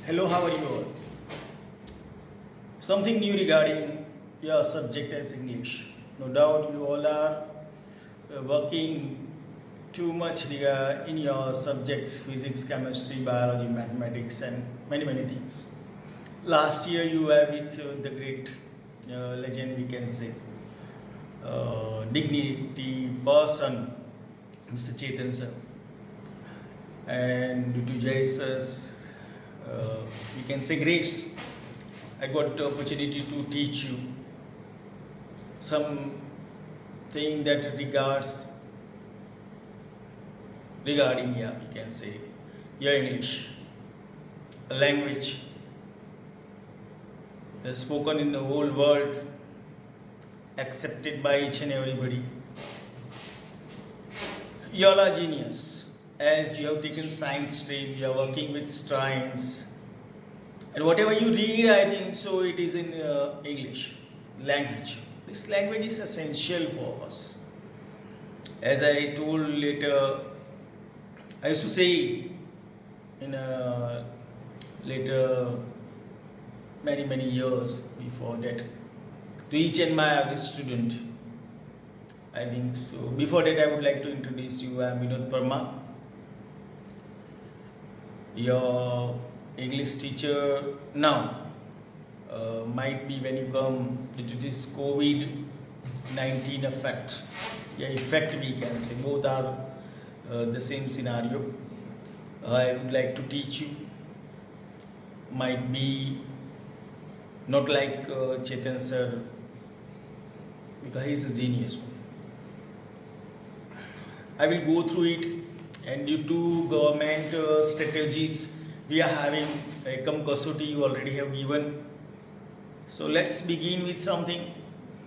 Hello, how are you all? Something new regarding your subject as English. No doubt you all are working too much in your subject physics, chemistry, biology, mathematics, and many things. Last year you were with the great legend, we can say, dignity person, Mr. Chetan sir, and due to Jesus, we can say grace, I got the opportunity to teach you something that regarding, yeah, we can say, your English, a language that's spoken in the whole world, accepted by each and everybody. You all are genius, as you have taken science stream, you are working with science, and whatever you read, I think so it is in English language. This language is essential for us. As I told later, I used to say in later many years before that to each and my every student. I think so. Before that, I would like to introduce you. I am Vinod Parma, your English teacher now. Might be when you come due to this COVID-19 effect. Yeah, effect we can say. Both are the same scenario. I would like to teach you. Might be not like Chetan sir, because he is a genius. I will go through it, and due to government strategies we are having, Ekam Kasoti you already have given. So let's begin with something.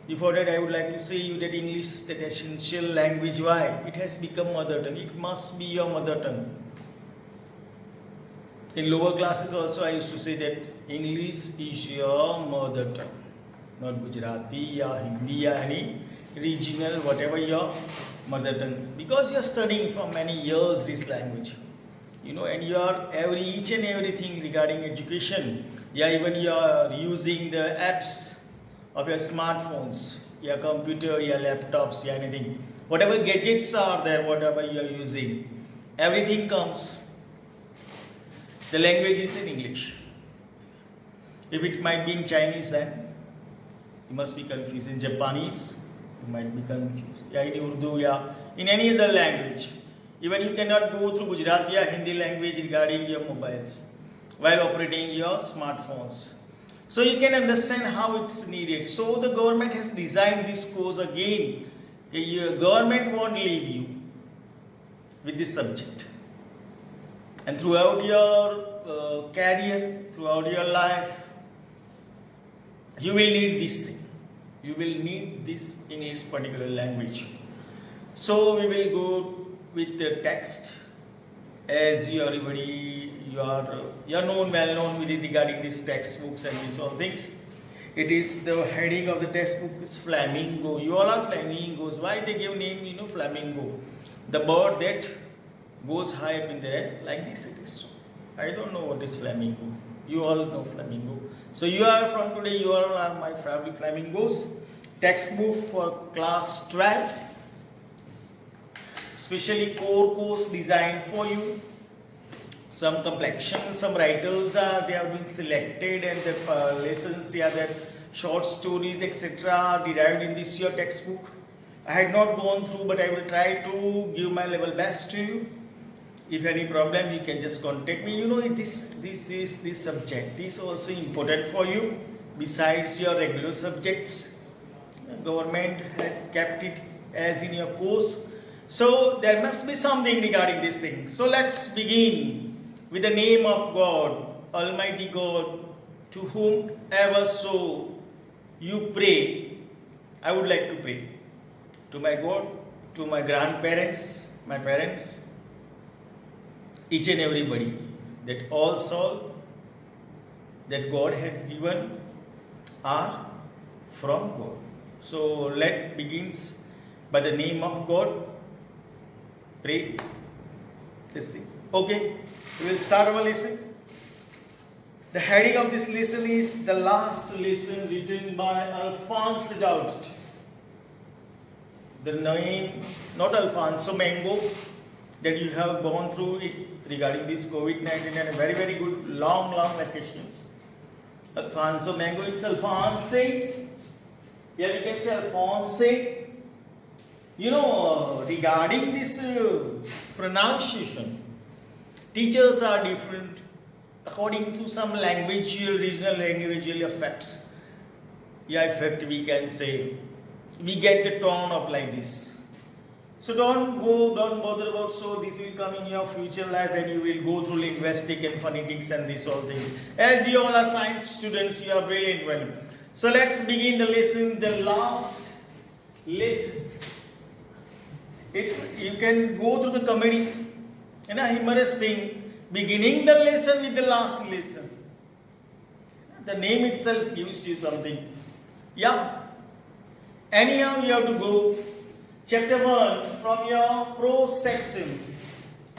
Before that, I would like to say you that English is the essential language. Why? It has become mother tongue. It must be your mother tongue. In lower classes also, I used to say that English is your mother tongue, not Gujarati or Hindi or any regional, whatever your mother tongue. Because you are studying for many years this language, and you are each and everything regarding education. Yeah, even you are using the apps of your smartphones, your computer, your laptops, yeah, anything. Whatever gadgets are there, whatever you are using, everything comes. The language is in English. If it might be in Chinese, then you must be confused. In Japanese, you might be confused. Yeah, in Urdu, yeah, in any other language. Even you cannot go through Gujarati or Hindi language regarding your mobiles while operating your smartphones. So you can understand how it's needed. So the government has designed this course again. Your government won't leave you with this subject. And throughout your career, throughout your life, you will need this thing. You will need this English particular language. So we will go with the text, as you are well known with it regarding these textbooks and these all things. It is the heading of the textbook is flamingo. You all are flamingos. Why they give name? Flamingo, the bird that goes high up in the air like this. It is so. I don't know what is flamingo. You all know flamingo. So you are from today. You all are my favorite flamingos. Textbook for class 12. Specially core course designed for you. Some complexion, some writers they have been selected, and the lessons, that short stories, etc. derived in this your textbook. I had not gone through, but I will try to give my level best to you. If any problem, you can just contact me. This subject is also important for you. Besides your regular subjects, government had kept it as in your course. So there must be something regarding this thing. So let's begin with the name of God, Almighty God, to whomever so you pray. I would like to pray to my God, to my grandparents, my parents, each and everybody, that all soul that God had given are from God. So let begins by the name of God. Pray this thing. Okay, we will start our lesson. The heading of this lesson is The Last Lesson, written by Alphonse Daudet. The name, not Alfonso Mango, that you have gone through it regarding this COVID-19 and a very, very good long vacations. Alfonso Mango, it's Alphonse. Yeah, you can say Alphonse. You know, regarding this pronunciation, teachers are different according to some regional languageal effects. Yeah, effect we can say. We get the tone of like this. So don't bother about, so this will come in your future life and you will go through linguistic and phonetics and these all things. As you all are science students, you are brilliant one. So let's begin the lesson, the last lesson. You can go through the comedy and a humorous thing, beginning the lesson with the last lesson. The name itself gives you something. Yeah. Anyhow, you have to go. Chapter 1 from your prose section.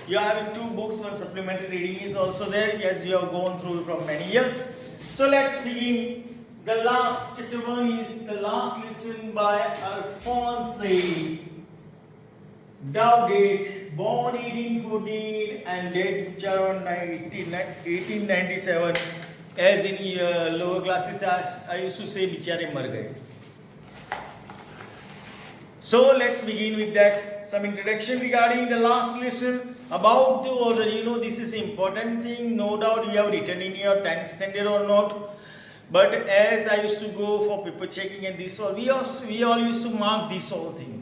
You are having 2 books, one supplementary reading is also there, as you have gone through from many years. So let's begin. The last, chapter 1 is the last lesson by Alphonse Daudet, born 1814 and dead around 1897. As in lower classes, I used to say, bichare mar gaye. So let's begin with that. Some introduction regarding the last lesson about the order. You know, this is important thing. No doubt you have written in your 10th standard or not. But as I used to go for paper checking and this all, we all used to mark this whole thing.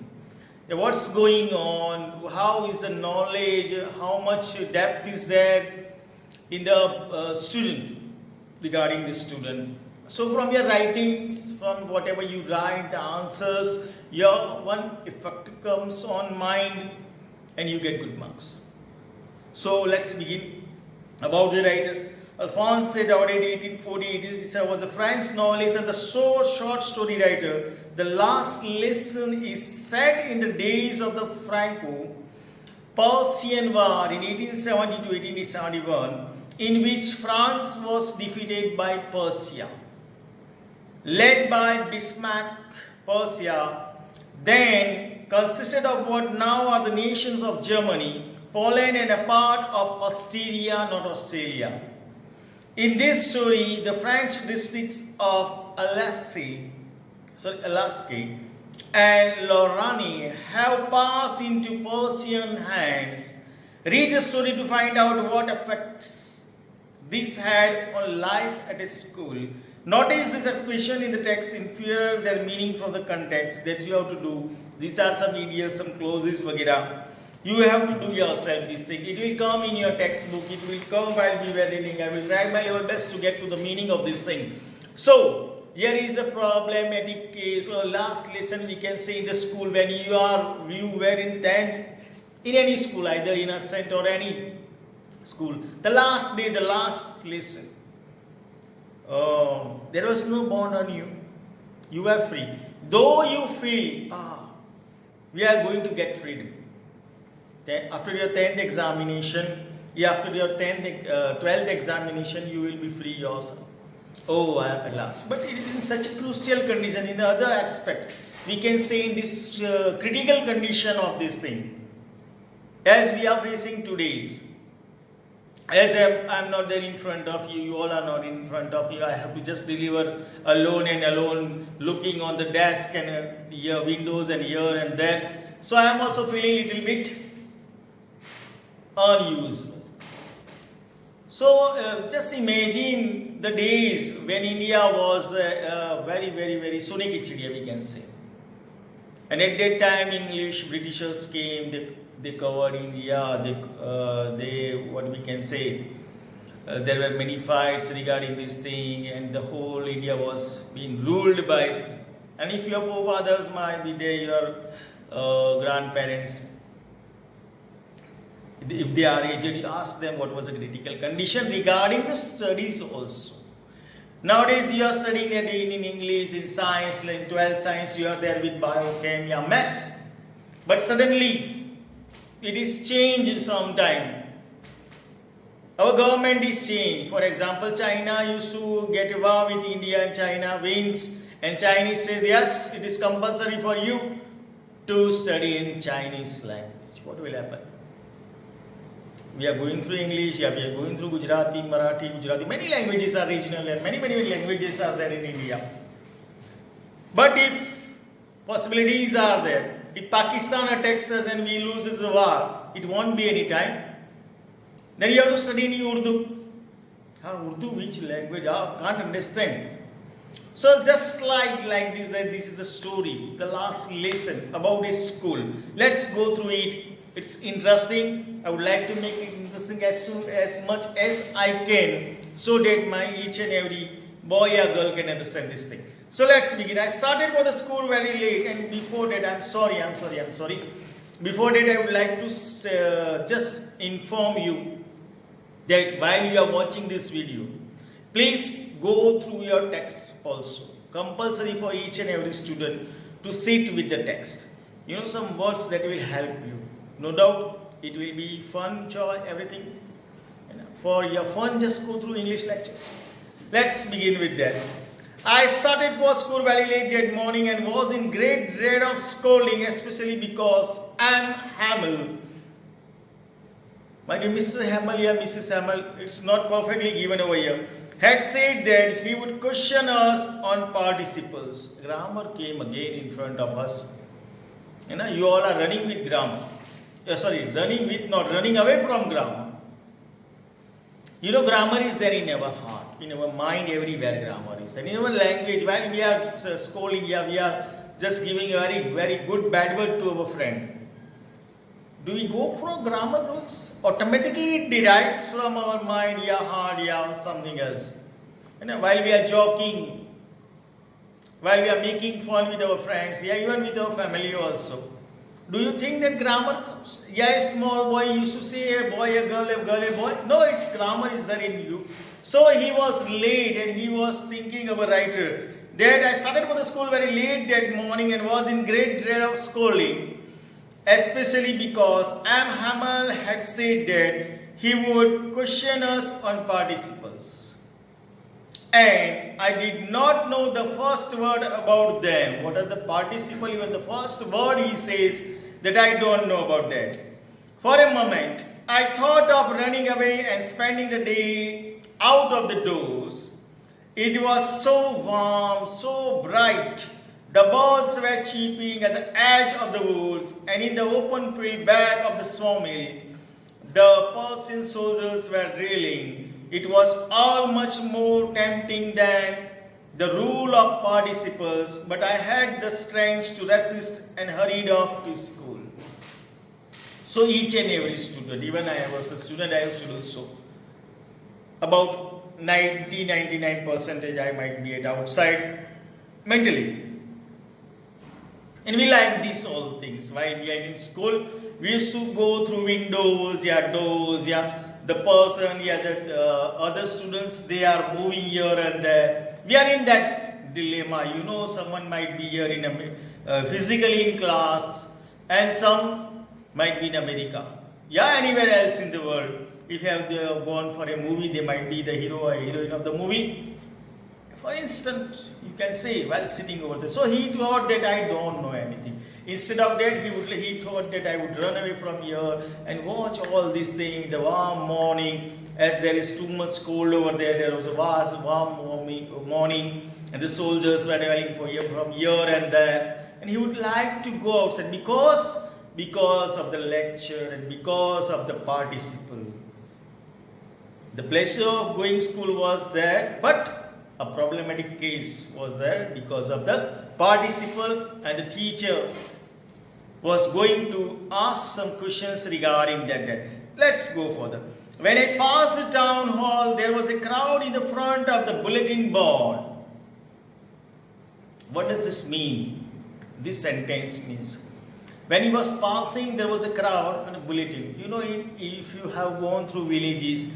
What's going on? How is the knowledge? How much depth is there in the student regarding the student? So from your writings, from whatever you write, the answers, your one effect comes on mind and you get good marks. So let's begin. About the writer. Alphonse Daudet, 1840, was a French novelist and the short story writer. The last lesson is set in the days of the Franco-Prussian War in 1870 to 1871, in which France was defeated by Prussia. Led by Bismarck, Prussia then consisted of what now are the nations of Germany, Poland and a part of Austria, not Australia. In this story, the French districts of Alsace and Lorraine have passed into Prussian hands. Read the story to find out what effects this had on life at a school. Notice this expression in the text, infer their meaning from the context. That you have to do. These are some idioms, some clauses, वगैरह. You have to do yourself this thing. It will come in your textbook. It will come while we were reading. I will try my level best to get to the meaning of this thing. So, here is a problematic case. Or last lesson we can say in the school when you were in 10th, in any school, either innocent or any school. The last day, the last lesson. There was no bond on you. You were free. Though you feel, we are going to get freedom. After your 10th examination, after your 12th examination, you will be free yourself. Oh, at last. But it is in such a crucial condition. In the other aspect, we can say in this critical condition of this thing, as we are facing today's. As I am not there in front of you, you all are not in front of you. I have to just deliver alone, looking on the desk and your windows and here and there. So I am also feeling a little bit unused. So just imagine the days when India was very, very, very Sone ki Chidiya, we can say. And at that time, Britishers came, they covered India, they what we can say, there were many fights regarding this thing, and the whole India was being ruled by, and if your forefathers might be there, your grandparents, if they are aged, you ask them what was the critical condition regarding the studies also. Nowadays you are studying in English, in science, in 12th science, you are there with biochem, maths. But suddenly it is changed sometime. Our government is changed. For example, China used to get a war with India and China wins, and Chinese says, yes, it is compulsory for you to study in Chinese language. What will happen? We are going through English, yeah, we are going through Gujarati, Marathi, Gujarati. Many languages are regional and many languages are there in India. But if possibilities are there, if Pakistan attacks us and we lose the war, it won't be any time. Then you have to study in Urdu. Urdu, which language? Can't understand. So just like this is a story, the last lesson about a school. Let's go through it. It's interesting. I would like to make it interesting as much as I can, so that my each and every boy or girl can understand this thing. So let's begin. I started for the school very late, and before that, I'm sorry. Before that, I would like to just inform you that while you are watching this video, please go through your text also. Compulsory for each and every student to sit with the text. You know, some words that will help you. No doubt, it will be fun, joy, everything. For your fun, just go through English lectures. Let's begin with that. I started for school very late that morning and was in great dread of scolding, especially because M. Hamill. My dear Mr. Hamill, yeah, Mrs. Hamill, it's not perfectly given over here, had said that he would question us on participles. Grammar came again in front of us. You all are running with grammar. Running away from grammar. Grammar is there in our heart, in our mind, everywhere grammar is there. In our language, while we are scolding, we are just giving a very, very good bad word to our friend. Do we go for grammar rules? Automatically it derives from our mind, heart, something else. While we are joking, while we are making fun with our friends, even with our family also. Do you think that grammar comes? A small boy used to say a boy, a girl, a boy. No, it's grammar is there in you. So he was late and he was thinking of a writer. That I started for the school very late that morning and was in great dread of scolding. Especially because M. Hamill had said that he would question us on participles. And I did not know the first word about them. What are the participle? Even the first word he says that I don't know about that. For a moment, I thought of running away and spending the day out of the doors. It was so warm, so bright. The birds were chirping at the edge of the woods, and in the open field back of the sawmill, the Persian soldiers were drilling. It was all much more tempting than the rule of participles, but I had the strength to resist and hurried off to school. So each and every student, even I was a student, I used to do so. About 99% I might be at outside mentally. And we like these all things. While we are in school, we used to go through windows, doors, the person, the other students, they are moving here and there. We are in that dilemma. Someone might be here physically in class, and some might be in America. Anywhere else in the world. If you have gone for a movie, they might be the hero or heroine of the movie. For instance, you can say while sitting over there. So he thought that I don't know anything. Instead of that, he thought that I would run away from here and watch all these things, the warm morning, as there is too much cold over there. There was a vast warm morning, and the soldiers were traveling from here and there. And he would like to go outside because of the lecture and because of the participle. The pleasure of going to school was there, but a problematic case was there because of the participle, and the teacher was going to ask some questions regarding that. Let's go further. When I passed the town hall, there was a crowd in the front of the bulletin board. What does this mean? This sentence means, when he was passing, there was a crowd on a bulletin. If you have gone through villages,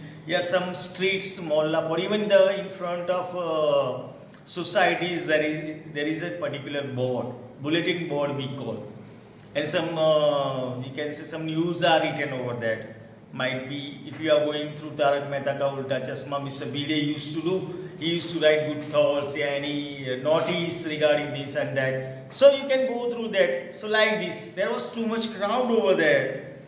some streets, mohalla, or even in front of societies, there is a particular board, bulletin board we call. And some, you can say some news are written over that. Might be if you are going through Tarak Mehta Ka Ulta Chashma, Mr. Bide used to do. He used to write good thoughts, any notice regarding this and that. So you can go through that. So like this, there was too much crowd over there.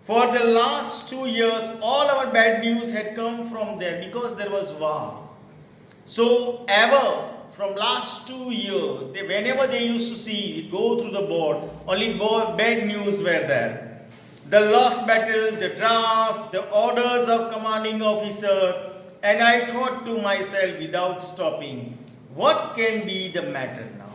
For the last 2 years, all our bad news had come from there because there was war. So ever from last 2 years, whenever they used to see go through the board, only bad news were there. The lost battle, the draft, the orders of commanding officer, and I thought to myself without stopping, what can be the matter now?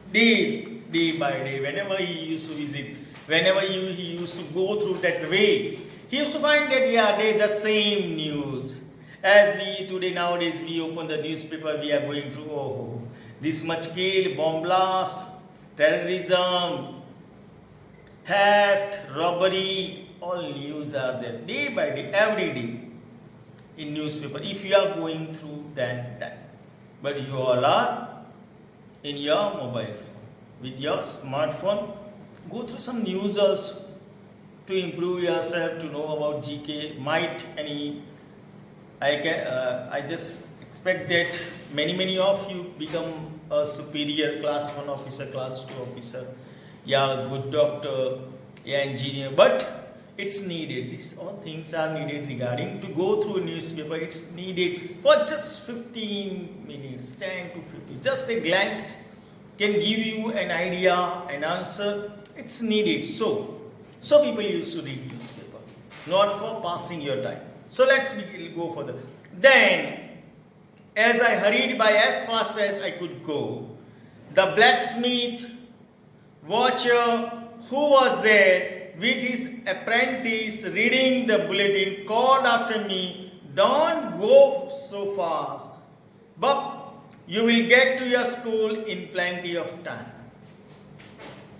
Day by day, whenever he used to visit, whenever he used to go through that way, he used to find that the same news. As we today nowadays we open the newspaper, we are going through this much kill, bomb blast, terrorism, theft, robbery, all news are there day by day, every day in newspaper. If you are going through that, but you all are in your mobile phone with your smartphone, go through some news also to improve yourself, to know about GK. I just expect that many of you become a superior class 1 officer, class 2 officer, good doctor, engineer, but it's needed. These all things are needed regarding to go through a newspaper. It's needed for just 15 minutes, 10 to 15. Just a glance can give you an idea, an answer. It's needed. So people used to read newspaper, not for passing your time. So let's go further. Then, as I hurried by as fast as I could go, the blacksmith watcher who was there with his apprentice reading the bulletin called after me, "Don't go so fast, but you will get to your school in plenty of time."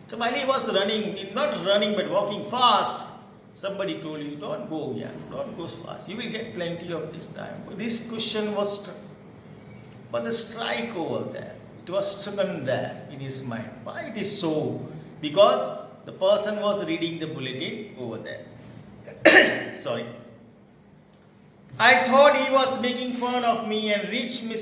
So while he was running, not running but walking fast, somebody told you, don't go so fast, you will get plenty of this time. But this question was a strike over there. It was stricken there in his mind. Why it is so? Because the person was reading the bulletin over there. Sorry. I thought he was making fun of me and reached M.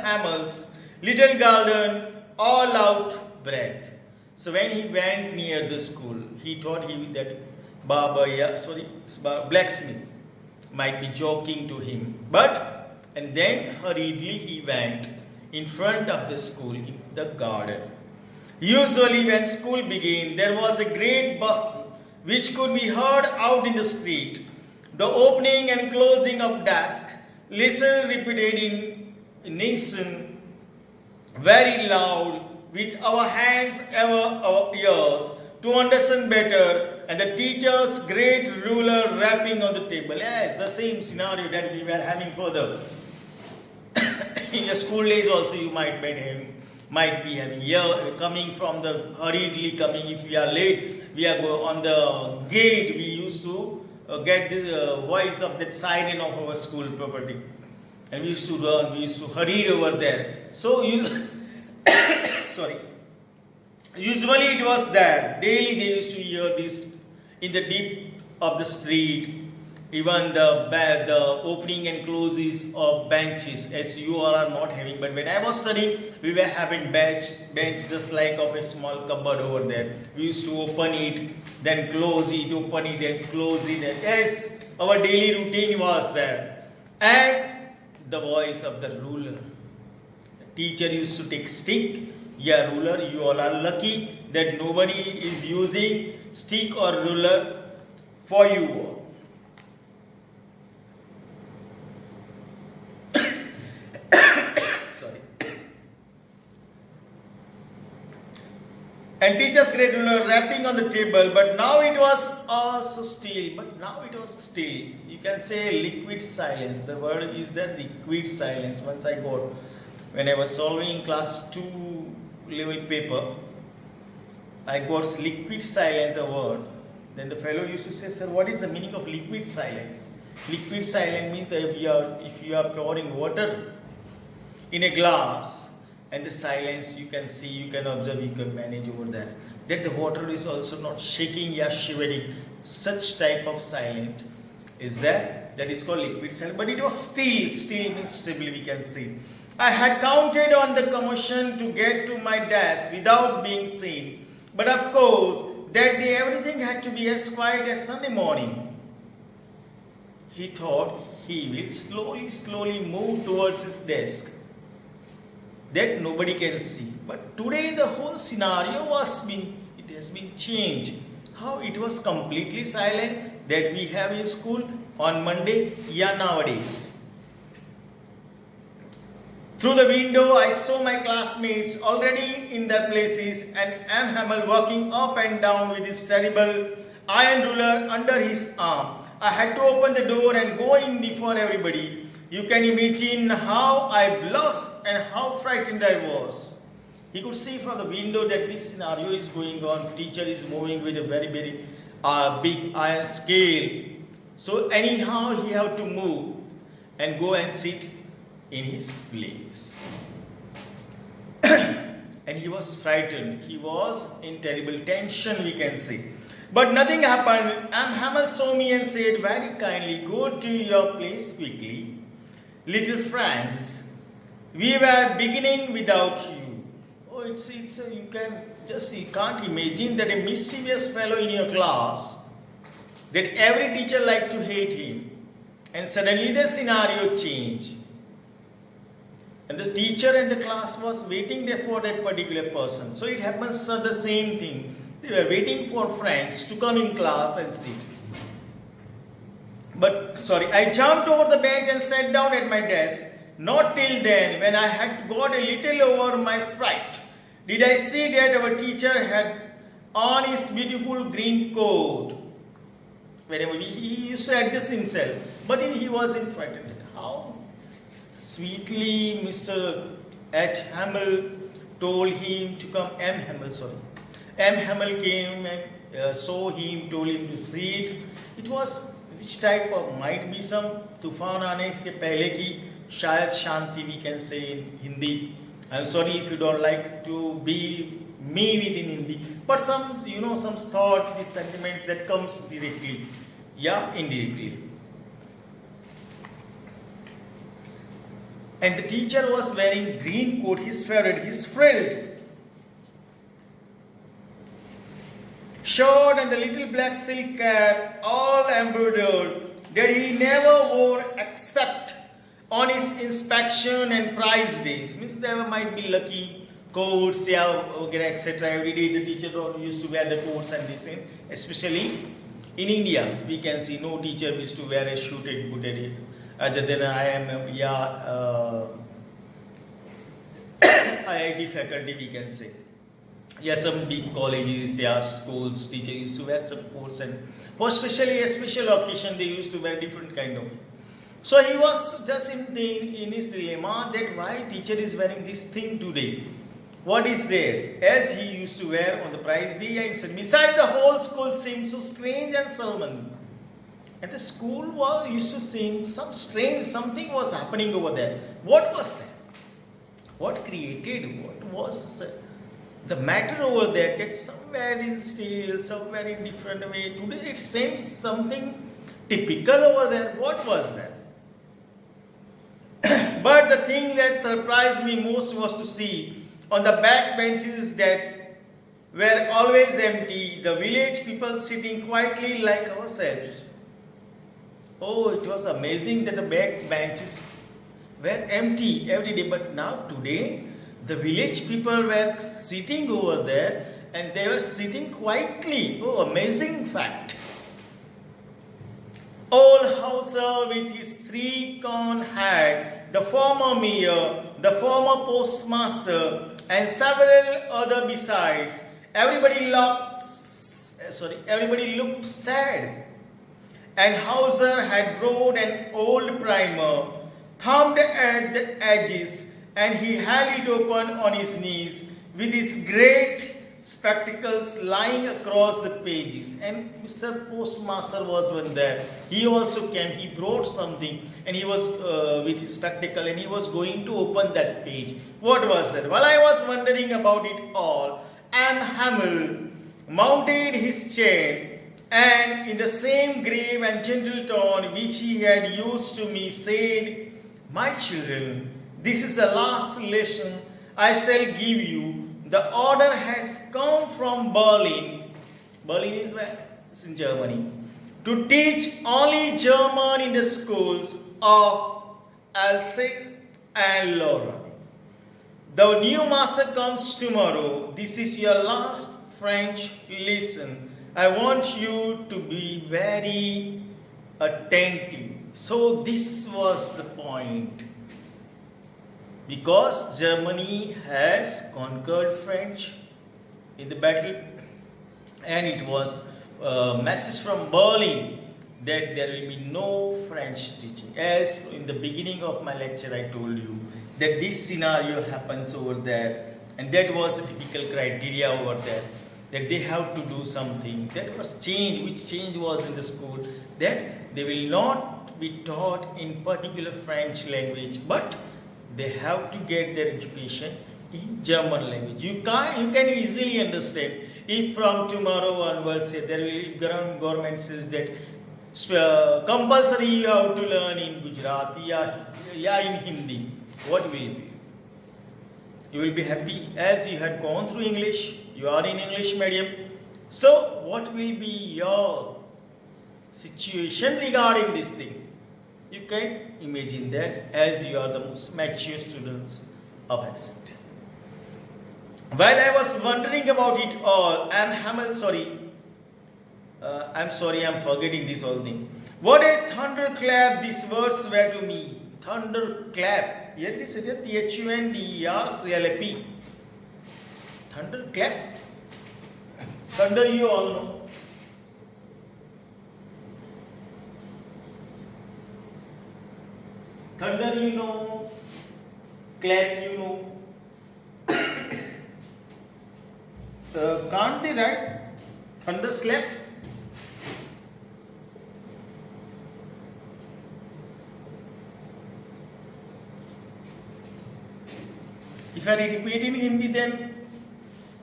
Hamel's little garden all out breath. So when he went near the school, he thought blacksmith might be joking to him. And then hurriedly he went in front of the school in the garden. Usually when school began, there was a great bustle which could be heard out in the street. The opening and closing of desks, listened repeated in unison, very loud, with our hands over our ears to understand better, and the teacher's great ruler rapping on the table. Yes, the same scenario that we were having further. In your school days also you might be having here coming from the hurriedly coming. If we are late, we are on the gate. We used to get the voice of that siren of our school property, and we used to run. We used to hurry over there. So usually it was there. Daily they used to hear this in the deep of the street. Even the opening and closes of benches, as you all are not having. But when I was studying, we were having bench just like of a small cupboard over there. We used to open it, then close it, open it and close it. And yes, our daily routine was there. And the voice of the ruler. The teacher used to take stick. Yeah, ruler, you all are lucky that nobody is using stick or ruler for you all. And teacher's great ruler rapping on the table, but now it was also still. You can say liquid silence. The word is that liquid silence. Once I got, when I was solving class 2 level paper, I got liquid silence, a word. Then the fellow used to say, "Sir, what is the meaning of liquid silence?" Liquid silence means if you are pouring water in a glass, and the silence you can see, you can observe, you can manage over there. that the water is also not shaking or shivering. Such type of silent is there. That is called liquid silent. But it was still. Still means stable, we can see. I had counted on the commotion to get to my desk without being seen. But of course, that day everything had to be as quiet as Sunday morning. He thought he will slowly move towards his desk, that nobody can see. But today the whole scenario has been changed. How it was completely silent that we have in school on Monday, yeah, nowadays. Through the window, I saw my classmates already in their places and M. Hamel walking up and down with his terrible iron ruler under his arm. I had to open the door and go in before everybody. You can imagine how I blushed and how frightened I was. He could see from the window that this scenario is going on. Teacher is moving with a very big iron scale. So anyhow he have to move and go and sit in his place. And he was frightened. He was in terrible tension, we can see. But nothing happened. Hamel saw me and said very kindly, go to your place quickly. Little Franz, we were beginning without you. Oh, you can't imagine that a mischievous fellow in your class, that every teacher liked to hate him. And suddenly the scenario changed. And the teacher and the class was waiting there for that particular person. So it happens the same thing. They were waiting for friends to come in class and sit. I jumped over the bench and sat down at my desk. Not till then, when I had got a little over my fright, did I see that our teacher had on his beautiful green coat. Whenever he used to adjust himself, but he was in frightened. How sweetly Mr. H. Hamel told him to come. M. Hamel came and saw him, told him to sit. It was which type of, might be some तूफान आने इसके पहले की शायद शांति, we can say in Hindi. I'm sorry if you don't like to be me with in Hindi, but some thought, these sentiments that comes directly, indirectly. And the teacher was wearing green coat, his favorite, his frilled shirt and the little black silk cap, all embroidered, that he never wore except on his inspection and prize days. Means there might be lucky coats, etc. Every day the teacher used to wear the coats and this, especially in India, we can see no teacher used to wear a suited booted, other than IIT faculty, we can say. Some big colleges, schools, teachers used to wear some coats, and for especially a special occasion, they used to wear different kind of. So he was just in his dilemma that why teacher is wearing this thing today. What is there? As he used to wear on the prize day, besides the whole school seemed so strange and solemn. And the school used to seem something was happening over there. What was that? What created? What was the matter over there? That somewhere in steel, somewhere in different way. Today it seems something typical over there. What was that? But the thing that surprised me most was to see on the back benches that were always empty, the village people sitting quietly like ourselves. Oh, it was amazing that the back benches were empty every day. But now today, the village people were sitting over there and they were sitting quietly. Oh, amazing fact. Old Hauser with his 3-corn hat, the former mayor, the former postmaster, and several other besides. Everybody looked sad. And Hauser had brought an old primer, thumbed at the edges, and he held it open on his knees with his great spectacles lying across the pages. And Mr. Postmaster was one there. He also came, he brought something, and he was with his spectacle, and he was going to open that page. What was that? While I was wondering about it all, M. Hamel mounted his chair, and in the same grave and gentle tone which he had used to me, said, "My children, this is the last lesson I shall give you. The order has come from Berlin." Berlin is where? It's in Germany. "To teach only German in the schools of Alsace and Lorraine. The new master comes tomorrow. This is your last French lesson. I want you to be very attentive." So this was the point. Because Germany has conquered French in the battle, and it was a message from Berlin that there will be no French teaching. As in the beginning of my lecture I told you that this scenario happens over there, and that was the typical criteria over there, that they have to do something. That was change. Which change was in the school? That they will not be taught in particular French language, but they have to get their education in German language. You can easily understand if from tomorrow onwards there will government says that compulsory you have to learn in Gujarati या in Hindi. What will be? You will be happy as you had gone through English. You are in English medium. So what will be your situation regarding this thing? You can imagine that as you are the most mature students of ACCENT. While I was wondering about it all, I'm forgetting this whole thing. What a thunderclap these words were to me. Thunderclap. Here it is THUNDERCLAP. Thunderclap. Thunder you all know. Thunder you know. Clap you know. Can't they write thunder slap? If I repeat in Hindi, then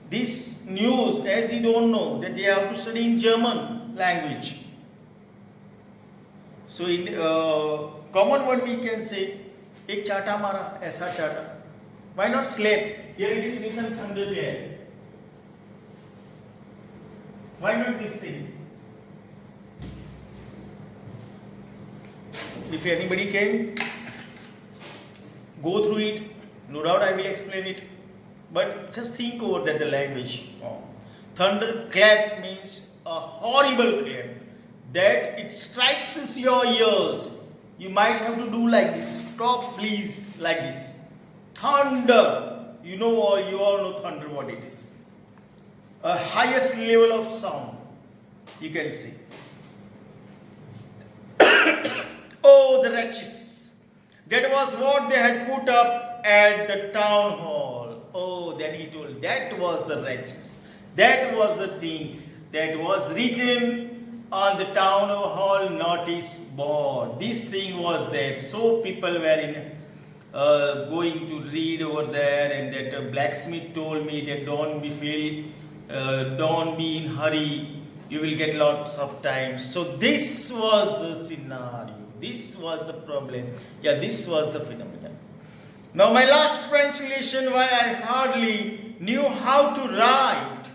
this news, as you don't know, that they have to study in German language. So in common word we can say, एक चाटा मारा, ऐसा चाटा. Why not slap? Here it is written thunderclap. Why not this thing? If anybody can go through it, no doubt I will explain it. But just think over that the language form. Thunder clap means a horrible clap that it strikes your ears. You might have to do like this. Stop, please, like this. Thunder. You know, or you all know thunder what it is. A highest level of sound, you can see. Oh, the wretches. That was what they had put up at the town hall. Oh, then he told, that was the wretches. That was the thing that was written on the town hall notice board. This thing was there. So people were going to read over there, and that blacksmith told me that don't be in hurry, you will get lots of time. So this was the scenario, this was the problem, this was the phenomenon. Now my last French lesson, why I hardly knew how to write.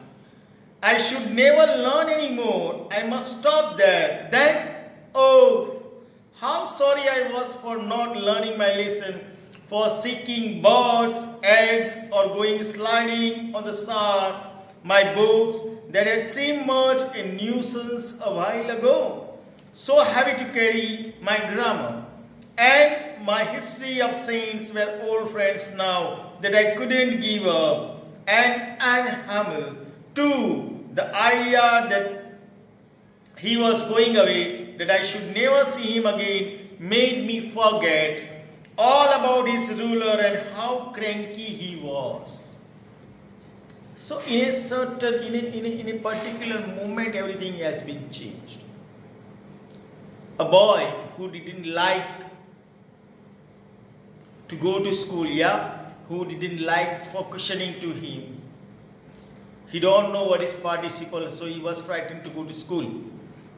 I should never learn anymore. I must stop there. Then, oh, how sorry I was for not learning my lesson, for seeking birds, eggs, or going sliding on the sand. My books that had seemed much a nuisance a while ago, so heavy to carry, my grammar and my history of saints were old friends now that I couldn't give up. And Hamel, too, the idea that he was going away, that I should never see him again, made me forget all about his ruler and how cranky he was. So in a particular moment, everything has been changed. A boy who didn't like to go to school, who didn't like for questioning to him, He don't know what is participle, so he was frightened to go to school.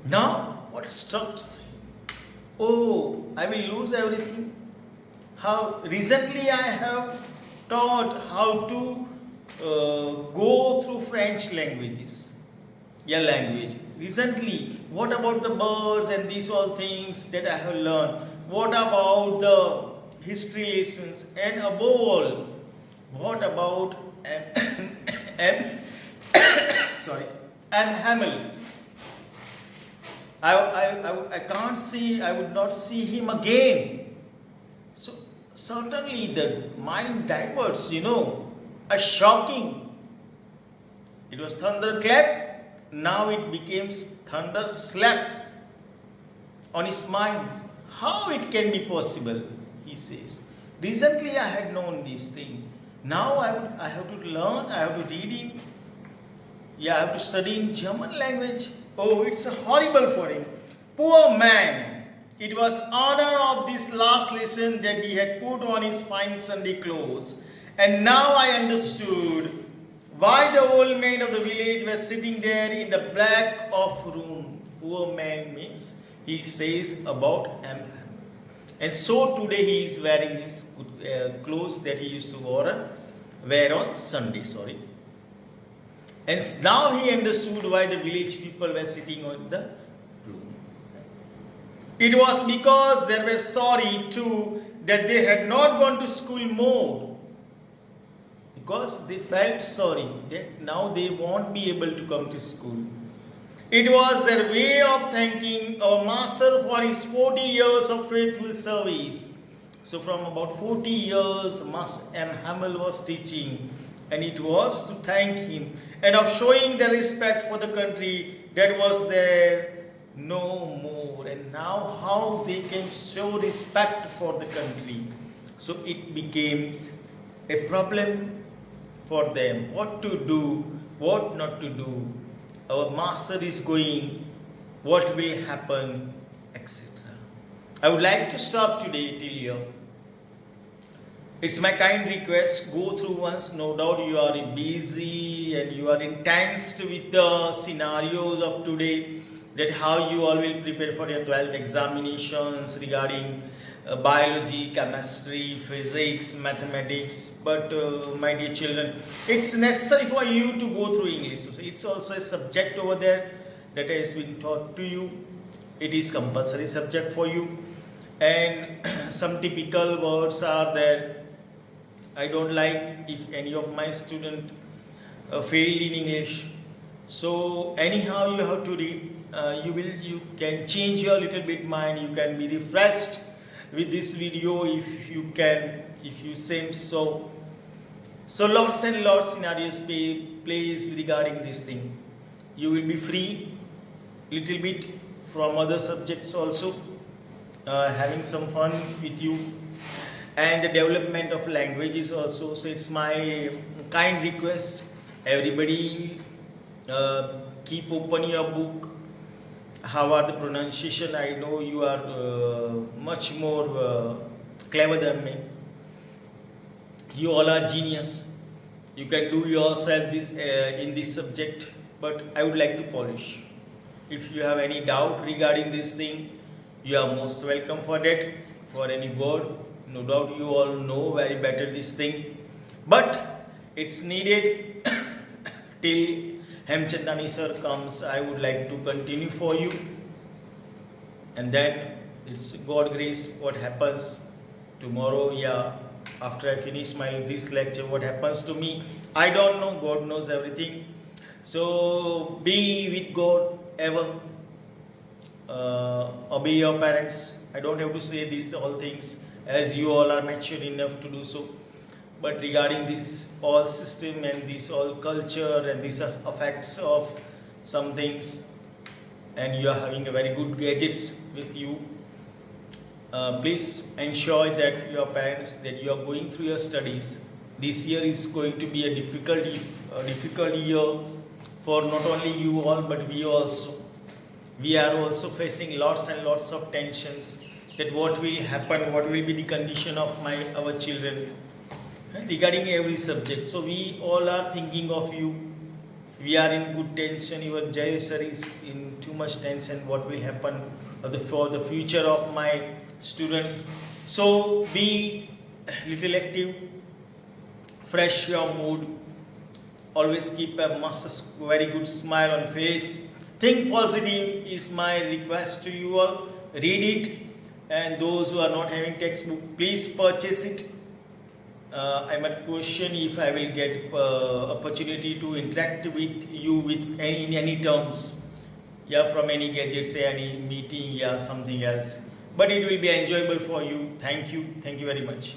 Now, what struck him? Oh, I will lose everything. How recently I have taught how to go through French languages. Yeah, language. Recently, what about the birds and these all things that I have learned? What about the history lessons? And above all, what about M. sorry, M. Hamel? I can't see, I would not see him again. So, certainly the mind diverts, a shocking. It was thunderclap, now it became thunder slap on his mind. How it can be possible, he says. Recently I had known this thing. Now I have to learn, I have to read in, I have to study in German language. Oh, it's horrible for him. Poor man. It was honor of this last lesson that he had put on his fine Sunday clothes. And now I understood why the old men of the village were sitting there in the back of room. Poor man means he says about M. And so today he is wearing his clothes that he used to wear on Sunday. And now he understood why the village people were sitting on the room. It was because they were sorry too that they had not gone to school more. Because they felt sorry that now they won't be able to come to school. It was their way of thanking our Master for his 40 years of faithful service. So from about 40 years, Master M. Hamel was teaching, and it was to thank him and of showing the respect for the country that was there no more. And now how they can show respect for the country. So it became a problem for them. What to do, what not to do. Our Master is going, what will happen, etc. I would like to stop today till here. It's my kind request, go through once. No doubt you are busy and you are intense with the scenarios of today, that how you all will prepare for your 12th examinations regarding biology, chemistry, physics, mathematics. But my dear children, it's necessary for you to go through English. So it's also a subject over there that has been taught to you. It is compulsory subject for you. And some typical words are there. I don't like if any of my students failed in English. So anyhow you have to read. You can change your little bit mind. You can be refreshed with this video if you can, if you seem so. So lots and lots scenarios plays regarding this thing. You will be free little bit from other subjects also, having some fun with you, and the development of languages also. So it's my kind request, everybody keep open your book. How are the pronunciation? I know you are much more clever than me. You all are genius. You can do yourself this in this subject, but I would like to polish. If you have any doubt regarding this thing, you are most welcome for that. For any word, no doubt you all know very better this thing, but it's needed till Hemchandani sir comes. I would like to continue for you, and then it's God grace what happens tomorrow. After I finish this lecture, what happens to me, I don't know. God knows everything. So be with God ever. Obey your parents. I don't have to say these all things, as you all are mature enough to do so. But regarding this all system and this all culture and these effects of some things, and you are having a very good gadgets with you, please ensure that your parents, that you are going through your studies. This year is going to be a difficult year for not only you all, but we also. We are also facing lots and lots of tensions, that what will happen, what will be the condition of our children regarding every subject. So we all are thinking of you, we are in good tension. Even Jay sir is in too much tension. What will happen for the future of my students? So be little active, fresh your mood. Always keep a very good smile on face. Think positive is my request to you all. Read it, and those who are not having textbook, please purchase it. I might question if I will get opportunity to interact with you with any terms, yeah, from any gadget, say any meeting, yeah, something else. But it will be enjoyable for you. Thank you very much.